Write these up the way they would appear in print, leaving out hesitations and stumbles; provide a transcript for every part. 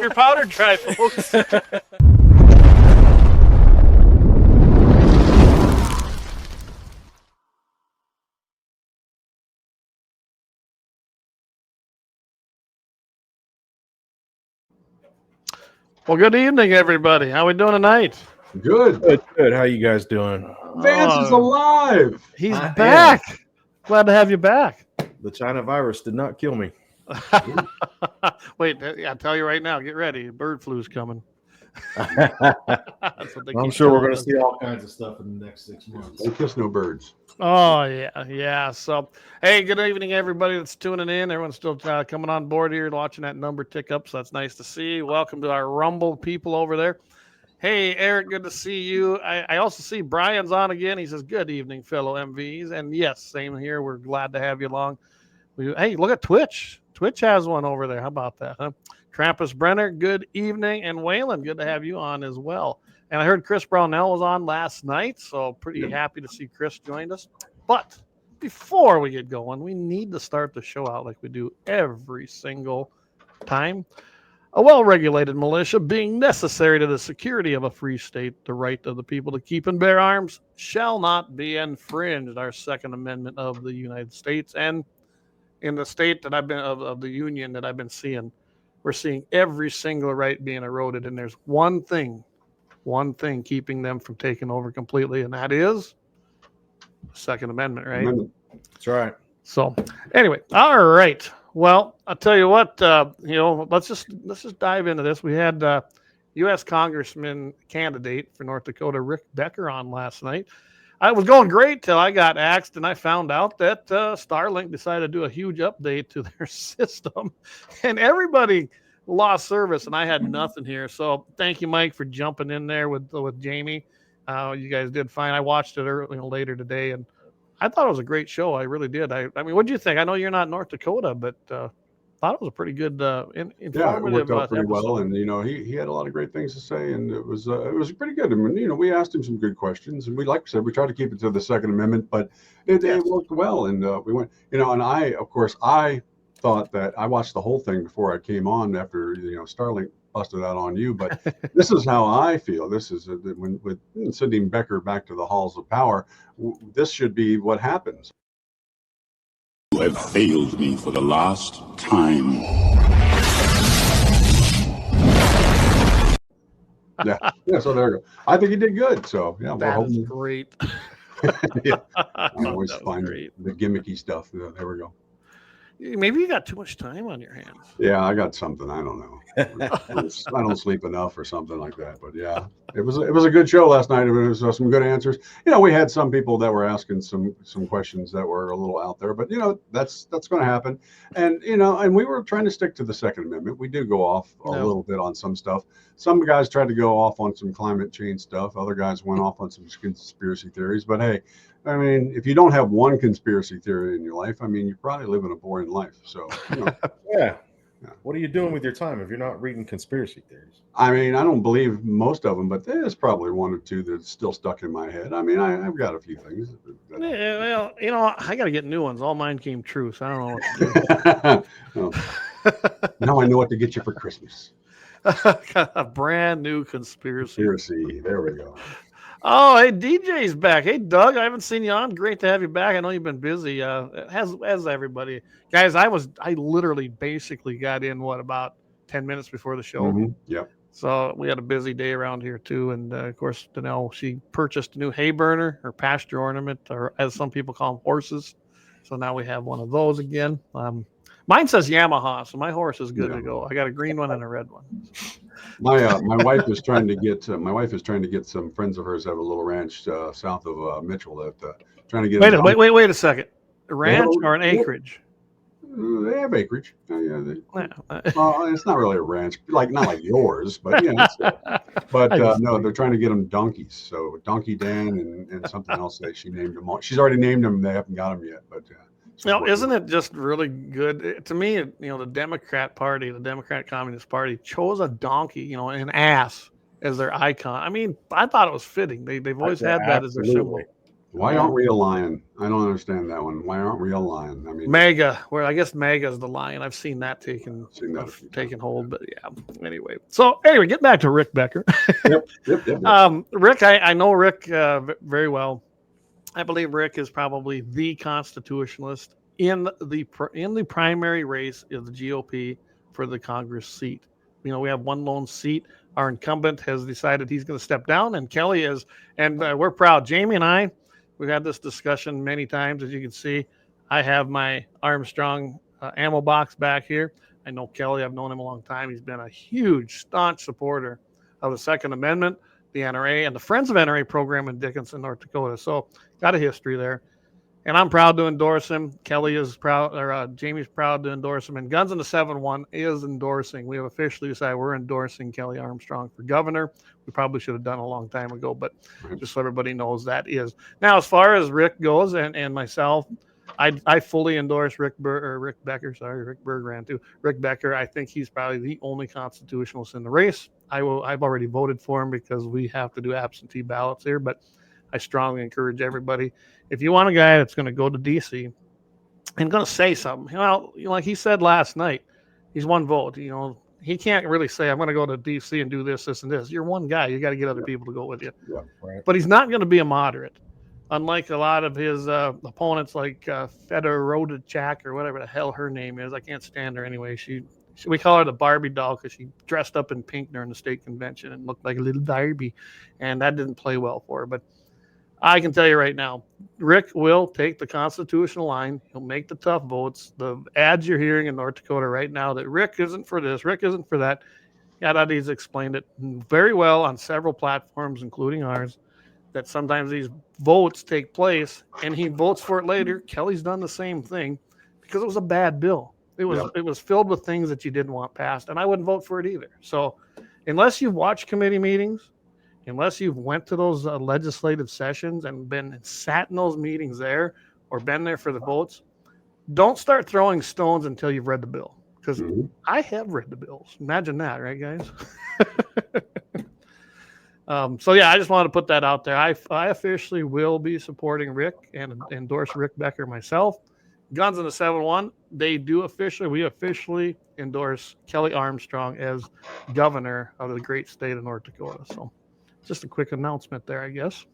your powder dry, folks. Well, good evening, everybody. How we doing tonight? Good. Good. How you guys doing? Vance is alive. He's back. Glad to have you back. The China virus did not kill me. Wait, I tell you right now, get ready. Bird flu's coming. I'm sure we're going to see all kinds of stuff in the next 6 months. Don't kiss no birds. Oh, yeah. So, hey, good evening, everybody that's tuning in. Everyone's still coming on board here, watching that number tick up, so that's nice to see. Welcome to our Rumble people over there. Hey, Eric, good to see you. I also see Brian's on again. He says, good evening, fellow MVs. And yes, same here. We're glad to have you along. Hey, look at Twitch. Twitch has one over there. How about that, huh? Krampus Brenner, good evening. And Waylon, good to have you on as well. And I heard Chris Brownell was on last night, so pretty happy to see Chris joined us. But before we get going, we need to start the show out like we do every single time. A well-regulated militia being necessary to the security of a free state, the right of the people to keep and bear arms shall not be infringed. Our Second Amendment of the United States. And in the state that I've been of the union that I've been seeing, we're seeing every single right being eroded. And there's one thing keeping them from taking over completely, and that is the Second Amendment, right? That's right. So anyway, all right. Well, I'll tell you what, let's just dive into this. We had U.S. Congressman candidate for North Dakota, Rick Becker, on last night. I was going great till I got axed, and I found out that Starlink decided to do a huge update to their system, and everybody lost service, and I had nothing here. So thank you, Mike, for jumping in there with Jamie. You guys did fine. I watched it later today, and I thought it was a great show. I really did. I mean, what do you think? I know you're not North Dakota, but thought it was a pretty good, informative. Yeah, it worked out pretty well, and he had a lot of great things to say, and it was pretty good. I mean, we asked him some good questions, and like I said, we tried to keep it to the Second Amendment, but it worked well, and we went, and I thought that I watched the whole thing before I came on after Starlink busted out on you, but this is how I feel. This is when with sending Becker back to the halls of power, this should be what happens. You have failed me for the last time. Yeah. So there we go. I think he did good. So yeah, that's great. Yeah, I always find the gimmicky stuff. There we go. Maybe you got too much time on your hands. Yeah, I got something. I don't know. I don't sleep enough or something like that. But yeah, it was a good show last night. It was some good answers. We had some people that were asking some questions that were a little out there, but that's going to happen. And and we were trying to stick to the Second Amendment. We do go off a little bit on some stuff. Some guys tried to go off on some climate change stuff. Other guys went off on some conspiracy theories. But hey, I mean, if you don't have one conspiracy theory in your life, I mean, you're probably living a boring life. So, Yeah. What are you doing with your time if you're not reading conspiracy theories? I mean, I don't believe most of them, but there's probably one or two that's still stuck in my head. I mean, I've got a few things. Yeah, well, I got to get new ones. All mine came true, so I don't know what to do. Now I know what to get you for Christmas. A brand new conspiracy. There we go. Oh, hey, DJ's back. Hey, Doug, I haven't seen you on. Great to have you back. I know you've been busy, as everybody. Guys, I literally basically got in, about 10 minutes before the show. Mm-hmm. Yep. So we had a busy day around here, too. And, of course, Danelle, she purchased a new hay burner, or pasture ornament, or as some people call them, horses. So now we have one of those again. Mine says Yamaha, so my horse is good to go. I got a green one and a red one. My wife is trying to get some friends of hers that have a little ranch south of Mitchell that trying to get. Wait a second. A ranch or an acreage? They have acreage. It's not really a ranch, not like yours, but no, they're trying to get them donkeys. So Donkey Dan and something else that she named them. She's already named them. They haven't got them yet, but. Isn't it just really good? To me, the Democrat Party, the Democratic Communist Party, chose a donkey, an ass as their icon. I mean, I thought it was fitting. They've always had that as their symbol. Why aren't we a lion? I don't understand that one. Why aren't we a lion? I mean, MAGA, where I guess MAGA is the lion. I've seen that taken hold, but yeah. Anyway, get back to Rick Becker. Yep. Rick, I know Rick very well. I believe Rick is probably the constitutionalist in the primary race of the GOP for the Congress seat. We have one lone seat. Our incumbent has decided he's going to step down, and Kelly is, and we're proud. Jamie and I, we've had this discussion many times. As you can see, I have my Armstrong ammo box back here. I know Kelly. I've known him a long time. He's been a huge, staunch supporter of the Second Amendment, the NRA, and the Friends of NRA program in Dickinson, North Dakota. So got a history there. And I'm proud to endorse him. Kelly is proud, or Jamie's proud to endorse him. And Guns in the 701 is endorsing. We have officially decided we're endorsing Kelly Armstrong for governor. We probably should have done a long time ago, but just so everybody knows that is. Now, as far as Rick goes and myself, I fully endorse Rick Becker. Sorry, Rick Berg ran too. Rick Becker. I think he's probably the only constitutionalist in the race. I've already voted for him because we have to do absentee ballots here, but I strongly encourage everybody, if you want a guy that's going to go to D.C. and going to say something, like he said last night, he's one vote. He can't really say, I'm going to go to D.C. and do this, this, and this. You're one guy. You got to get other people to go with you. Yeah, right. But he's not going to be a moderate, unlike a lot of his opponents like Fedorowicz or whatever the hell her name is. I can't stand her anyway. We call her the Barbie doll because she dressed up in pink during the state convention and looked like a little Barbie, and that didn't play well for her. But I can tell you right now, Rick will take the constitutional line. He'll make the tough votes. The ads you're hearing in North Dakota right now that Rick isn't for this, Rick isn't for that. He's explained it very well on several platforms, including ours, that sometimes these votes take place and he votes for it later. Kelly's done the same thing because it was a bad bill. It was filled with things that you didn't want passed, and I wouldn't vote for it either. So unless you've watched committee meetings, unless you've went to those legislative sessions and sat in those meetings there or been there for the votes, don't start throwing stones until you've read the bill. Because I have read the bills. Imagine that, right, guys? I just wanted to put that out there. I officially will be supporting Rick and endorse Rick Becker myself. Guns in the 701, we officially endorse Kelly Armstrong as governor of the great state of North Dakota. So just a quick announcement there, I guess.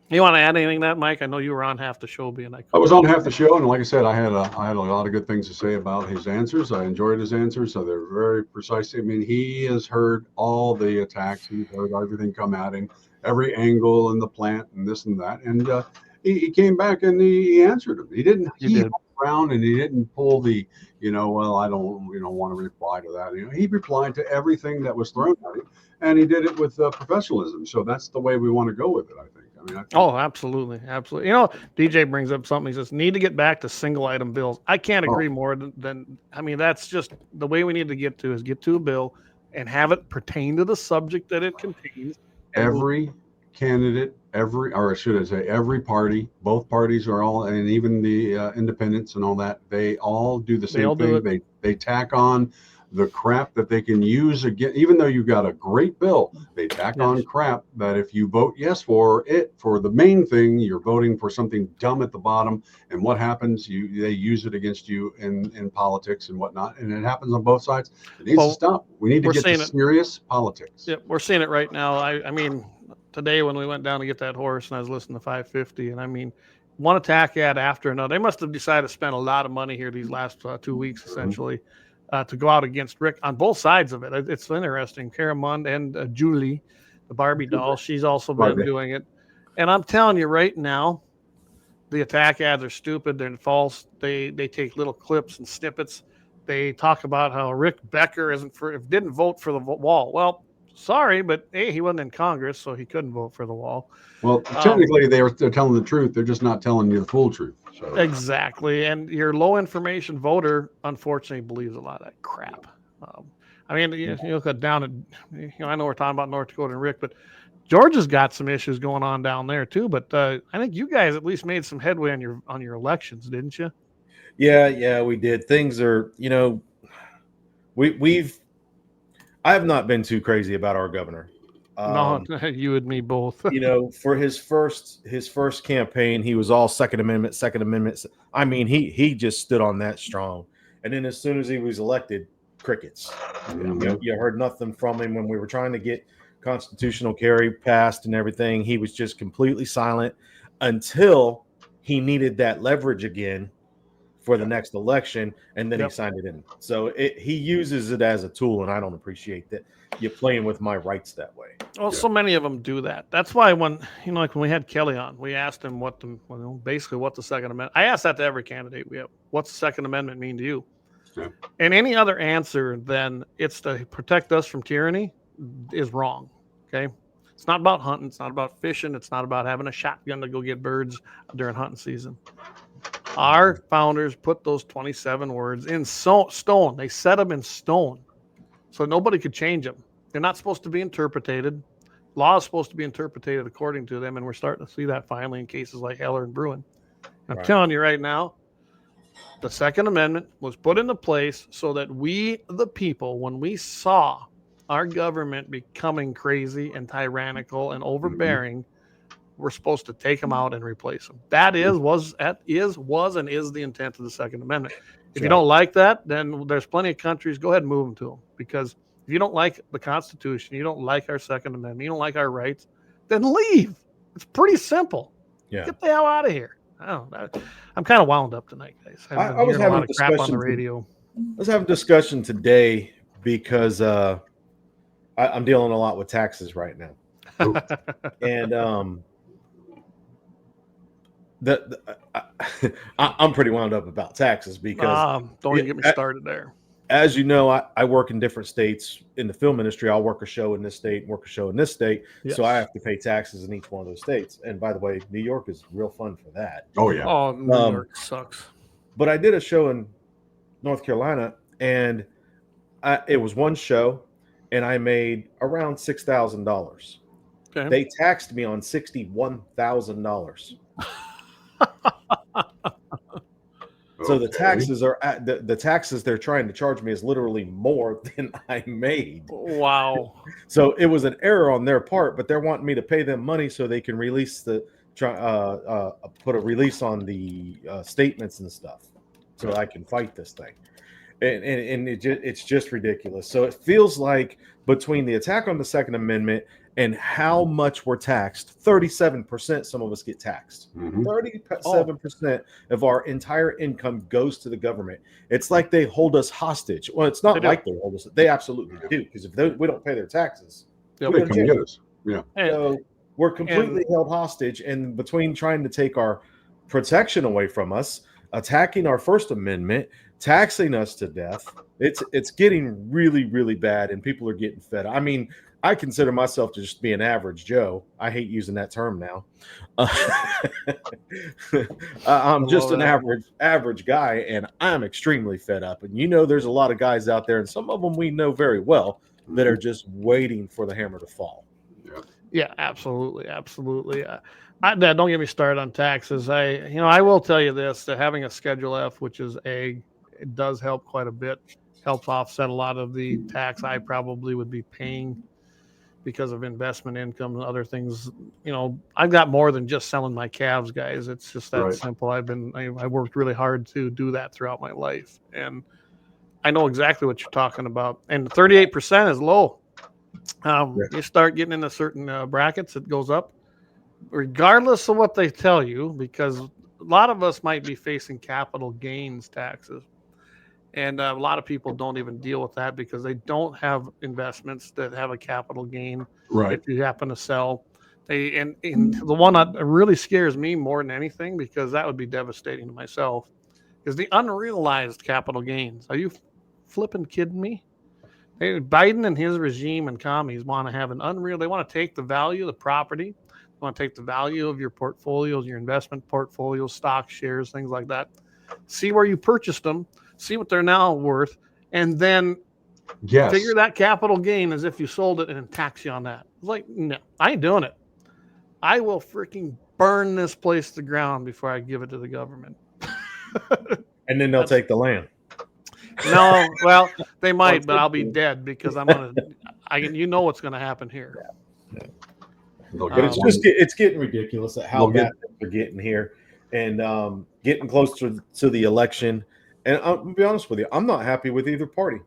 You want to add anything to that, Mike? I know you were on half the show being I was on half the show, and like I said, I had a lot of good things to say about his answers. I enjoyed his answers, so they're very precise. I mean, he has heard all the attacks. He's heard everything come at him, every angle in the plant and this and that. And he came back and he answered him. He didn't around and he didn't pull the, well, I don't, want to reply to that. He replied to everything that was thrown at him, and he did it with professionalism. So that's the way we want to go with it, I think. Absolutely. DJ brings up something. He says, need to get back to single item bills. I can't agree more than that's just the way we need to get to a bill and have it pertain to the subject that it contains. Every candidate, every party, both parties are all, and even the independents and all that, they all do the same thing. They tack on the crap that they can use again. Even though you've got a great bill, they tack on crap that if you vote yes for the main thing, you're voting for something dumb at the bottom. And what happens? They use it against you in politics and whatnot. And it happens on both sides. It needs to stop. We need to get to serious politics. Yeah, we're seeing it right now. I mean, today when we went down to get that horse and I was listening to 550, and I mean, one attack ad after another. They must have decided to spend a lot of money here these last 2 weeks, essentially. To go out against Rick on both sides of it. It's interesting. Kara Mund and Julie, the Barbie doll, she's also been doing it. And I'm telling you right now, the attack ads are stupid. They're false. They take little clips and snippets. They talk about how Rick Becker didn't vote for the wall. Well, sorry, but he wasn't in Congress, so he couldn't vote for the wall. Well, technically, they're telling the truth. They're just not telling you the full truth. So. Exactly. And your low information voter, unfortunately, believes a lot of that crap. You look down at, I know we're talking about North Dakota and Rick, but Georgia's got some issues going on down there too. But I think you guys at least made some headway on your elections, didn't you? Yeah, we did. Things are, I have not been too crazy about our governor. No, you and me both. You know, for his first campaign, he was all Second Amendment. I mean, he just stood on that strong. And then as soon as he was elected, crickets. You heard nothing from him when we were trying to get constitutional carry passed and everything. He was just completely silent until he needed that leverage again for the next election, and then he signed it in. So he uses it as a tool, and I don't appreciate that you're playing with my rights that way. Well, so many of them do that. That's why when like when we had Kelly on, we asked him basically what the Second Amendment. I asked that to every candidate we have. What's the Second Amendment mean to you? Yeah. And any other answer than it's to protect us from tyranny is wrong. Okay, it's not about hunting. It's not about fishing. It's not about having a shotgun to go get birds during hunting season. Our founders put those 27 words in stone. They set them in stone, so nobody could change them. They're not supposed to be interpreted. Law is supposed to be interpreted according to them, and we're starting to see that finally in cases like Heller and Bruin. I'm telling you right now, the Second Amendment was put into place so that we, the people, when we saw our government becoming crazy and tyrannical and overbearing, we're supposed to take them out and replace them. That was and is the intent of the Second Amendment. If you don't like that, then there's plenty of countries. Go ahead and move them to them, because if you don't like the Constitution, you don't like our Second Amendment, you don't like our rights, then leave. It's pretty simple. Yeah, get the hell out of here. I don't know. I'm kind of wound up tonight, guys. I was having a lot of crap on the radio. I was having a discussion today because I'm dealing a lot with taxes right now, and I'm pretty wound up about taxes because don't even get me started there. As you know, I work in different states in the film industry. I'll work a show in this state, work a show in this state. Yes. So I have to pay taxes in each one of those states. And by the way, New York is real fun for that. Oh, yeah. Oh, New York sucks. But I did a show in North Carolina, and it was one show, and I made around $6,000. Okay. They taxed me on $61,000. So the taxes are the taxes they're trying to charge me is literally more than I made. Wow. So it was an error on their part, but they're wanting me to pay them money so they can release put a release on the statements and stuff, so I can fight this thing. And it's just ridiculous. So it feels like between the attack on the Second Amendment and how much we're taxed, 37% some of us get taxed. 37% of our entire income goes to the government. It's like they hold us hostage. Well, it's not like they hold us. They absolutely do, because if we don't pay their taxes, they come get us. Yeah. So we're completely held hostage. And between trying to take our protection away from us, attacking our First Amendment, taxing us to death, it's getting really, really bad, and people are getting fed. I mean, I consider myself to just be an average Joe. I hate using that term now. I'm just an average guy, and I'm extremely fed up. And there's a lot of guys out there, and some of them we know very well, that are just waiting for the hammer to fall. Yeah, absolutely, absolutely. Don't get me started on taxes. I will tell you this: that having a Schedule F, which is it does help quite a bit. Helps offset a lot of the tax I probably would be paying because of investment income and other things. I've got more than just selling my calves, guys. It's just that simple. I worked really hard to do that throughout my life, and I know exactly what you're talking about. And 38% is low. You start getting into certain brackets, it goes up, regardless of what they tell you, because a lot of us might be facing capital gains taxes. And a lot of people don't even deal with that because they don't have investments that have a capital gain. Right. If you happen to sell, and the one that really scares me more than anything, because that would be devastating to myself, is the unrealized capital gains. Are you flipping kidding me? Biden and his regime and commies want to have they want to take the value of the property. They want to take the value of your portfolios, your investment portfolios, stock shares, things like that. See where you purchased them. See what they're now worth, and then figure that capital gain as if you sold it and then tax you on that. It's like, no, I ain't doing it. I will freaking burn this place to the ground before I give it to the government. And then they'll take the land. No, well, they might, but I'll be dead because I'm gonna. You know what's going to happen here. They'll But get it's one- just it's getting ridiculous at how They'll get- bad things are getting here, and getting closer to the election. And to be honest with you, I'm not happy with either party.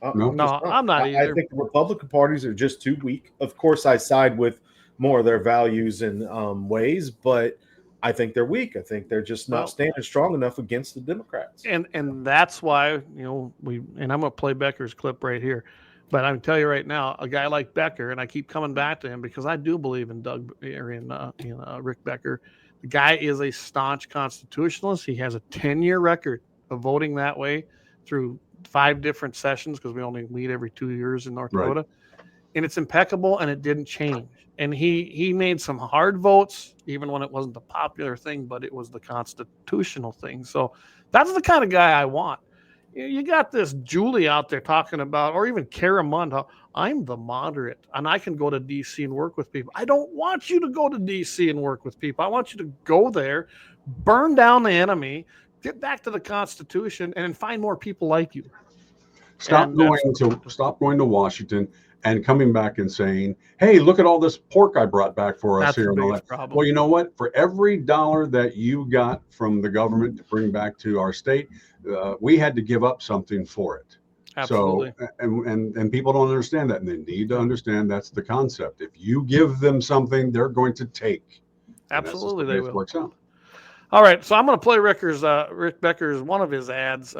No? No, I'm not I either. think the Republican parties are just too weak. Of course, I side with more of their values and ways, but I think they're weak. I think they're just not Well- standing strong enough against the Democrats. And that's why, you know, and I'm going to play Becker's clip right here. But I can tell you right now, a guy like Becker, and I keep coming back to him because I do believe in Rick Becker. The guy is a staunch constitutionalist. He has a 10-year record of voting that way through 5 different sessions because we only meet every 2 years in North Right. Dakota. And it's impeccable, and it didn't change. And he made some hard votes, even when it wasn't the popular thing, but it was the constitutional thing. So that's the kind of guy I want. You got this Julie out there talking about, or even Kara Mund, how I'm the moderate and I can go to DC and work with people. I don't want you to go to DC and work with people. I want you to go there, burn down the enemy, get back to the Constitution, and then find more people like you. Stop And going to Washington and coming back and saying, "Hey, look at all this pork I brought back for us That's here." the And all biggest that. problem. Well, you know what? For every dollar that you got from the government to bring back to our state, we had to give up something for it. Absolutely. So, and people don't understand that, and they need to understand that's the concept. If you give them something, they're going to take. And that's just Absolutely, the way they it will. works out. All right, so I'm going to play Rick Becker's one of his ads.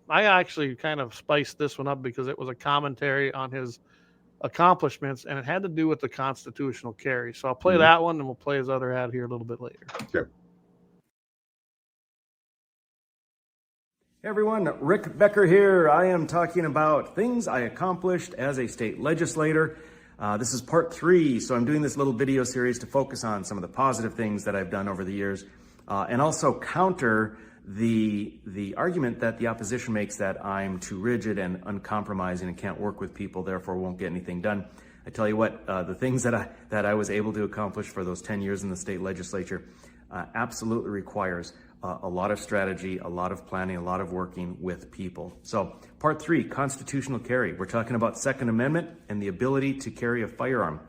I actually kind of spiced this one up because it was a commentary on his accomplishments, and it had to do with the constitutional carry. So I'll play that one, and we'll play his other ad here a little bit later. Okay. Hey everyone, Rick Becker here. I am talking about things I accomplished as a state legislator. This is part 3, so I'm doing this little video series to focus on some of the positive things that I've done over the years, and also counter the argument that the opposition makes that I'm too rigid and uncompromising and can't work with people, therefore won't get anything done. I tell you what, the things that I was able to accomplish for those 10 years in the state legislature absolutely requires a lot of strategy, a lot of planning, a lot of working with people. So part 3, constitutional carry. We're talking about Second Amendment and the ability to carry a firearm.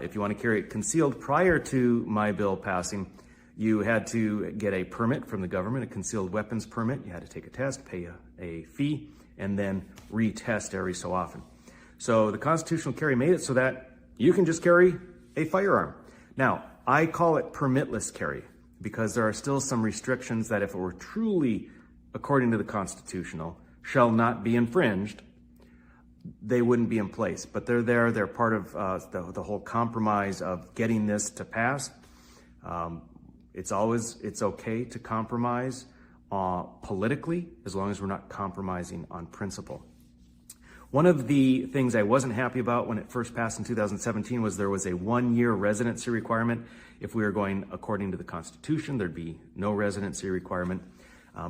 If you want to carry it concealed, prior to my bill passing, you had to get a permit from the government, a concealed weapons permit. You had to take a test, pay a fee, and then retest every so often. So the constitutional carry made it so that you can just carry a firearm. Now, I call it permitless carry, because there are still some restrictions that if it were truly according to the constitutional, shall not be infringed, they wouldn't be in place. But they're there, they're part of the whole compromise of getting this to pass. It's okay to compromise politically, as long as we're not compromising on principle. One of the things I wasn't happy about when it first passed in 2017 was there was a 1-year residency requirement. If we were going according to the Constitution, there'd be no residency requirement.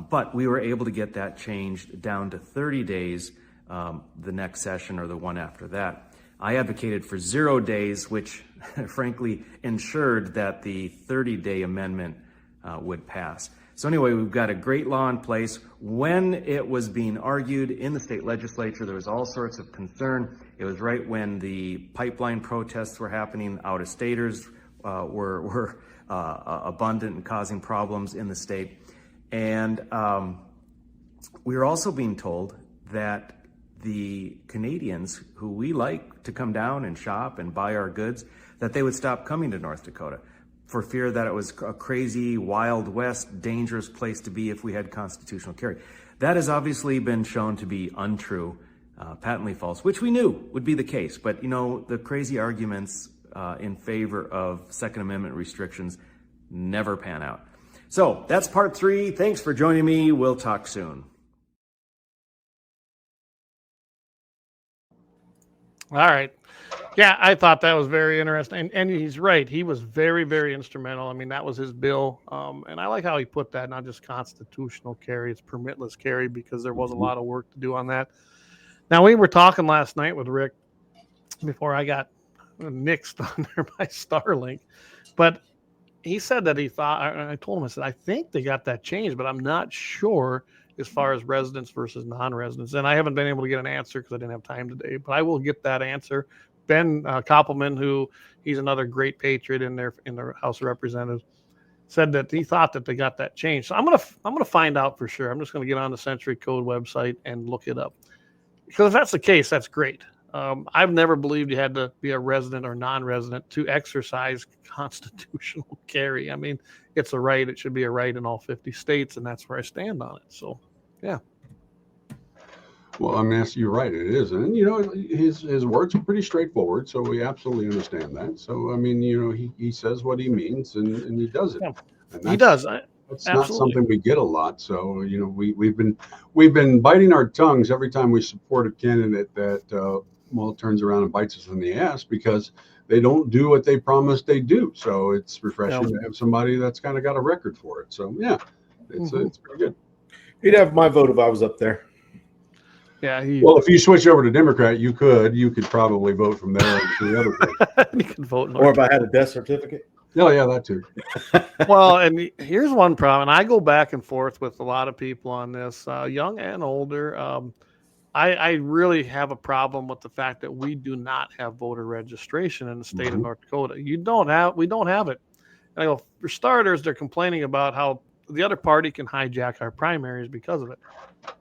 But we were able to get that changed down to 30 days the next session or the one after that. I advocated for 0 days, which frankly ensured that the 30-day amendment would pass. So anyway, we've got a great law in place. When it was being argued in the state legislature, there was all sorts of concern. It was right when the pipeline protests were happening. Out-of-staters were abundant and causing problems in the state. And we were also being told that the Canadians who we like to come down and shop and buy our goods, that they would stop coming to North Dakota for fear that it was a crazy, Wild West, dangerous place to be if we had constitutional carry. That has obviously been shown to be untrue, patently false, which we knew would be the case. But, you know, the crazy arguments in favor of Second Amendment restrictions never pan out. So that's part 3. Thanks for joining me. We'll talk soon. All right. Yeah, I thought that was very interesting. And he's right. He was very, very instrumental. I mean, that was his bill. And I like how he put that, not just constitutional carry, it's permitless carry, because there was a lot of work to do on that. Now, we were talking last night with Rick before I got nixed on there by Starlink. But he said that he thought, I told him, I said, I think they got that changed, but I'm not sure as far as residents versus non-residents. And I haven't been able to get an answer because I didn't have time today, but I will get that answer Ben Koppelman, who he's another great patriot in the House of Representatives, said that he thought that they got that changed. So I'm gonna find out for sure. I'm just gonna get on the Century Code website and look it up, because if that's the case, that's great. I've never believed you had to be a resident or non-resident to exercise constitutional carry. I mean, it's a right. It should be a right in all 50 states, and that's where I stand on it. So, yeah. Well, I mean, you're right. It is, and his words are pretty straightforward, so we absolutely understand that. So, I mean, he says what he means, and he does it. Yeah. And He does. It's not something we get a lot. So, we've been biting our tongues every time we support a candidate that turns around and bites us in the ass because they don't do what they promised they do. So it's refreshing to have somebody that's kind of got a record for it. So yeah, it's pretty good. He'd have my vote if I was up there. Yeah. Well, if you switch over to Democrat, you could probably vote from there to the other place. You can vote. Or if I had a death certificate. Oh yeah, that too. Well, and here's one problem, and I go back and forth with a lot of people on this, young and older. I really have a problem with the fact that we do not have voter registration in the state of North Dakota. We don't have it. And I go, for starters, they're complaining about how the other party can hijack our primaries because of it.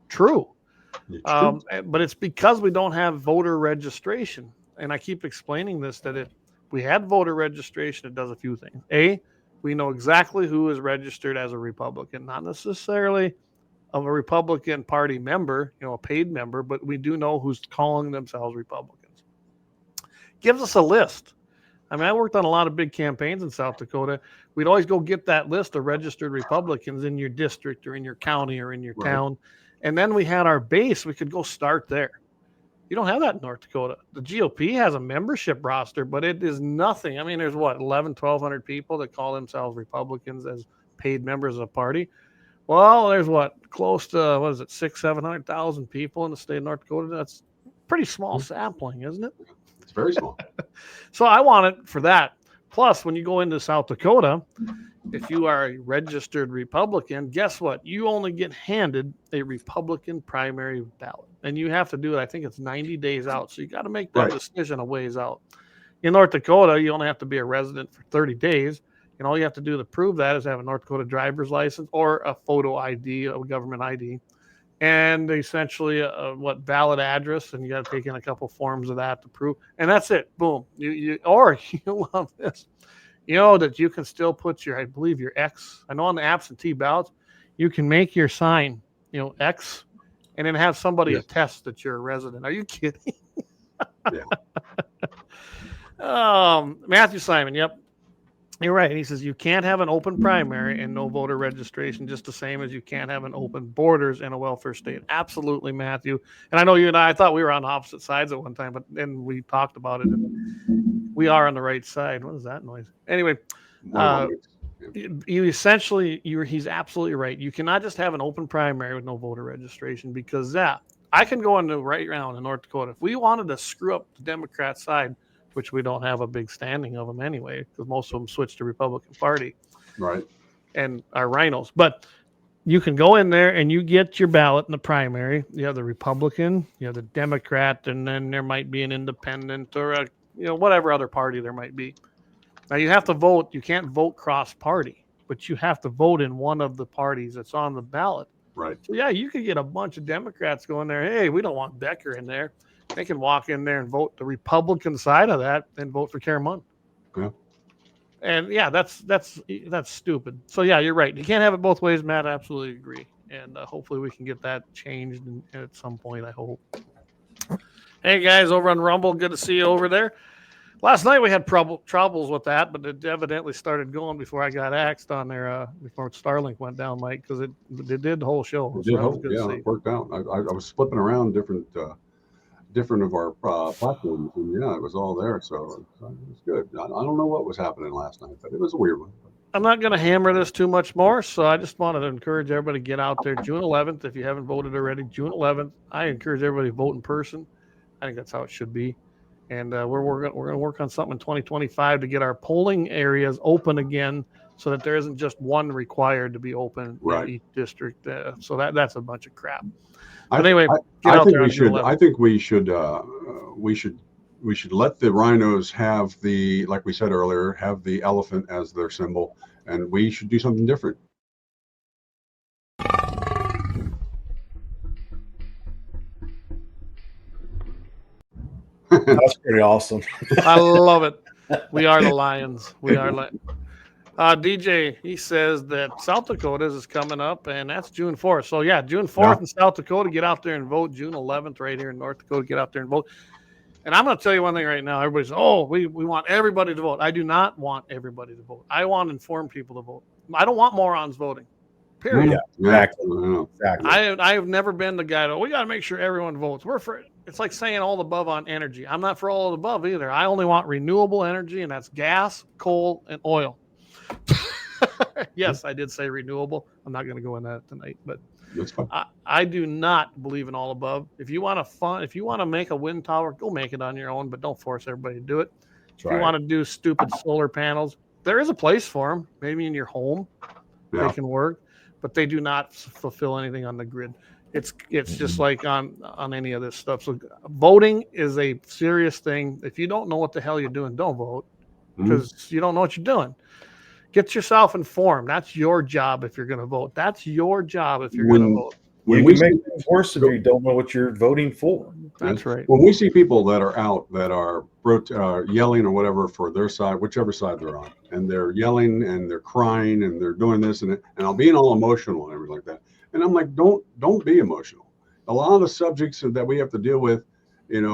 True. But it's because we don't have voter registration. And I keep explaining this, that if we had voter registration, it does a few things. A, we know exactly who is registered as a Republican, not necessarily of a Republican Party member, a paid member, but we do know who's calling themselves Republicans. Gives us a list. I mean, I worked on a lot of big campaigns in South Dakota. We'd always go get that list of registered Republicans in your district or in your county or in your town. And then we had our base. We could go start there. You don't have that in North Dakota. The GOP has a membership roster, but it is nothing. I mean, there's 1,200 people that call themselves Republicans as paid members of a party. Well, there's close to 600,000-700,000 people in the state of North Dakota. That's a pretty small sampling, isn't it? It's very small. So I want it for that. Plus, when you go into South Dakota, if you are a registered Republican, guess what? You only get handed a Republican primary ballot, and you have to do it. I think it's 90 days out. So you got to make that decision a ways out. In North Dakota, you only have to be a resident for 30 days. And all you have to do to prove that is have a North Dakota driver's license or a photo ID, a government ID, and essentially a valid address. And you got to take in a couple forms of that to prove. And that's it. Boom. You love this. That you can still put I believe your X. I know on the absentee ballots, you can make your sign, X, and then have somebody attest that you're a resident. Are you kidding? Matthew Simon. Yep. You're right. He says you can't have an open primary and no voter registration, just the same as you can't have an open borders in a welfare state. Absolutely, Matthew. And I know you and I thought we were on opposite sides at one time, but then we talked about it, and we are on the right side. What is that noise? Anyway, he's absolutely right. You cannot just have an open primary with no voter registration, because I can go into right now in North Dakota. If we wanted to screw up the Democrat side, which we don't have a big standing of them anyway, because most of them switched to Republican Party, right, and are rhinos. But you can go in there and you get your ballot in the primary. You have the Republican, you have the Democrat, and then there might be an independent or whatever other party there might be. Now you have to vote. You can't vote cross-party, but you have to vote in one of the parties that's on the ballot. Right. So you could get a bunch of Democrats going there. Hey, we don't want Becker in there. They can walk in there and vote the Republican side of that and vote for Karen Munn. Yeah. And that's stupid. So you're right. You can't have it both ways, Matt. I absolutely agree. And hopefully we can get that changed at some point, I hope. Hey guys, over on Rumble, good to see you over there. Last night we had troubles with that, but it evidently started going before I got axed on there, before Starlink went down, Mike, because it did the whole show. It worked out. I was flipping around different of our platforms, and it was all there, so it was good. I don't know what was happening last night, but it was a weird one. I'm not going to hammer this too much more, so I just wanted to encourage everybody to get out there June 11th. If you haven't voted already, June 11th, I encourage everybody to vote in person. I think that's how it should be. And we're going to work on something in 2025 to get our polling areas open again, so that there isn't just one required to be open in each district. So that's a bunch of crap. But anyway, I think we should let the rhinos have the, like we said earlier, have the elephant as their symbol, and we should do something different. That's pretty awesome. I love it. We are the Lions. We are DJ, he says that South Dakota's is coming up, and that's June 4th. So, yeah, June 4th in South Dakota, get out there and vote. June 11th right here in North Dakota, get out there and vote. And I'm going to tell you one thing right now. Everybody's, we want everybody to vote. I do not want everybody to vote. I want informed people to vote. I don't want morons voting, period. Yeah, exactly. I have never been the guy that, we got to make sure everyone votes. It's like saying all the above on energy. I'm not for all of the above either. I only want renewable energy, and that's gas, coal, and oil. Yes, I did say renewable. I'm not going to go into that tonight, but I do not believe in all above. If you want to make a wind tower, go make it on your own, but don't force everybody to do it. If you want to do stupid solar panels, there is a place for them. Maybe in your home, they can work, but they do not fulfill anything on the grid. It's just like on any of this stuff. So voting is a serious thing. If you don't know what the hell you're doing, don't vote, because you don't know what you're doing. Get yourself informed. That's your job if you're going to vote. That's your job if you're going to vote. You can make it worse if you don't know what you're voting for. That's right. When we see people that are out that are yelling or whatever for their side, whichever side they're on, and they're yelling and they're crying and they're doing this and I'll being all emotional and everything like that. And I'm like, don't be emotional. A lot of the subjects that we have to deal with, are